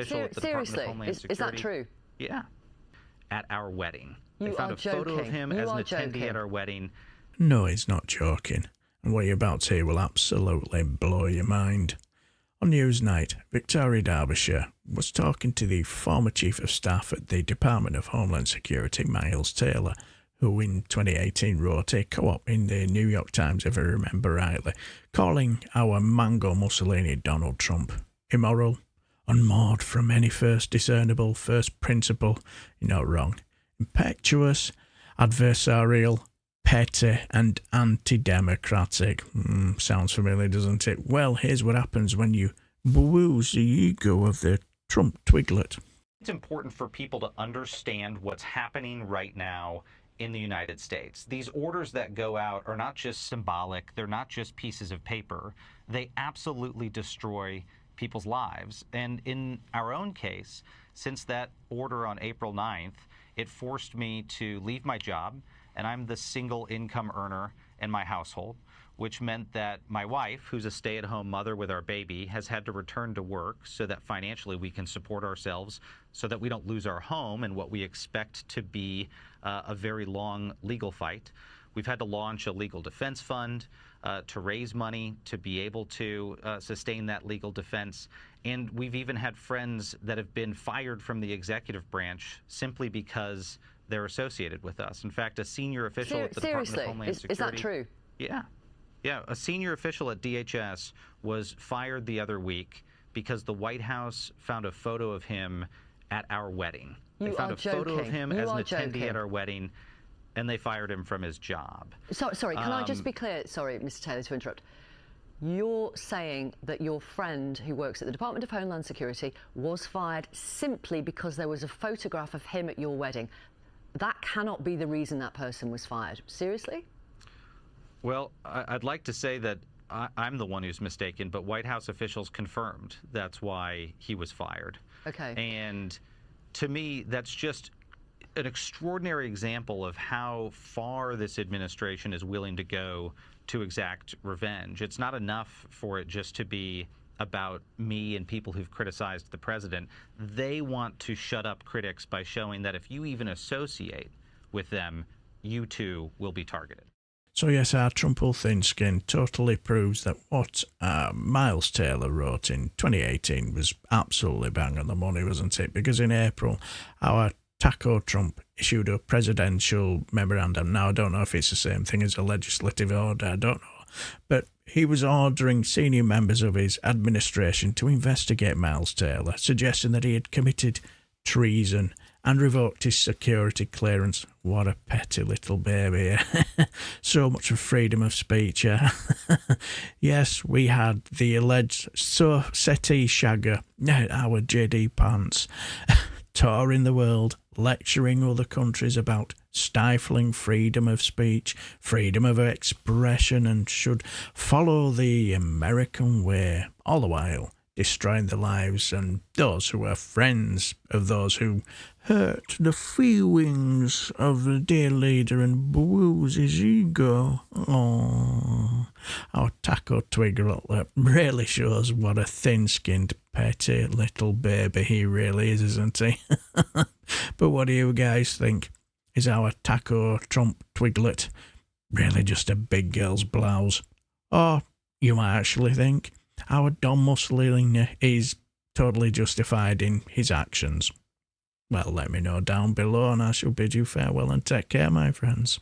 official at the Department of Homeland Security. Is that true? Yeah. At our wedding. You they found are a photo joking. of him You as are an attendee joking. at our wedding. No, he's not joking. And what you're about to hear will absolutely blow your mind. On Newsnight, Victoria Derbyshire was talking to the former Chief of Staff at the Department of Homeland Security, Miles Taylor, who in 2018 wrote a co-op in the New York Times, if I remember rightly, calling our Mango Mussolini Donald Trump immoral, unmoored from any first discernible first principle, you're not wrong, impetuous, adversarial, petty and anti-democratic. Sounds familiar, doesn't it? Well, here's what happens when you bruise the ego of the Trump twiglet. It's important for people to understand what's happening right now in the United States. These orders that go out are not just symbolic. They're not just pieces of paper. They absolutely destroy people's lives. And in our own case, since that order on April 9th, it forced me to leave my job, and I'm the single income earner in my household, which meant that my wife, who's a stay-at-home mother with our baby, has had to return to work so that financially we can support ourselves, so that we don't lose our home in what we expect to be a very long legal fight. We've had to launch a legal defense fund to raise money to be able to sustain that legal defense. And we've even had friends that have been fired from the executive branch simply because they're associated with us. In fact, a senior official at the Department of Homeland Security... Is that true? Yeah. Yeah, a senior official at DHS was fired the other week because the White House found a photo of him at our wedding. They found a photo of him as an attendee at our wedding, and they fired him from his job. Sorry, can I just be clear? Sorry, Mr. Taylor, to interrupt. You're saying that your friend who works at the Department of Homeland Security was fired simply because there was a photograph of him at your wedding. That cannot be the reason that person was fired. Seriously? Well, I'd like to say that I'm the one who's mistaken, but White House officials confirmed that's why he was fired. Okay. And to me, that's just an extraordinary example of how far this administration is willing to go to exact revenge. It's not enough for it just to be about me and people who've criticized the president. They want to shut up critics by showing that if you even associate with them, you too will be targeted. So yes, our Trumple thin skin totally proves that what Miles Taylor wrote in 2018 was absolutely bang on the money, wasn't it? Because in April, our Taco Trump issued a presidential memorandum. Now, I don't know if it's the same thing as a legislative order, I don't know. But he was ordering senior members of his administration to investigate Miles Taylor, suggesting that he had committed treason and revoked his security clearance. What a petty little baby. So much for freedom of speech. Yes, we had the alleged settee shagger, our JD Pants, touring the world, lecturing other countries about stifling freedom of speech, freedom of expression, and should follow the American way, all the while destroying the lives and those who are friends of those who hurt the feelings of the dear leader and bruise his ego. Oh, our Taco Twiglet really shows what a thin-skinned, petty little baby he really is, isn't he? But what do you guys think? Is our Taco Trump Twiglet really just a big girl's blouse? Or you might actually think our Don Mussolini is totally justified in his actions? Well, let me know down below, and I shall bid you farewell and take care, my friends.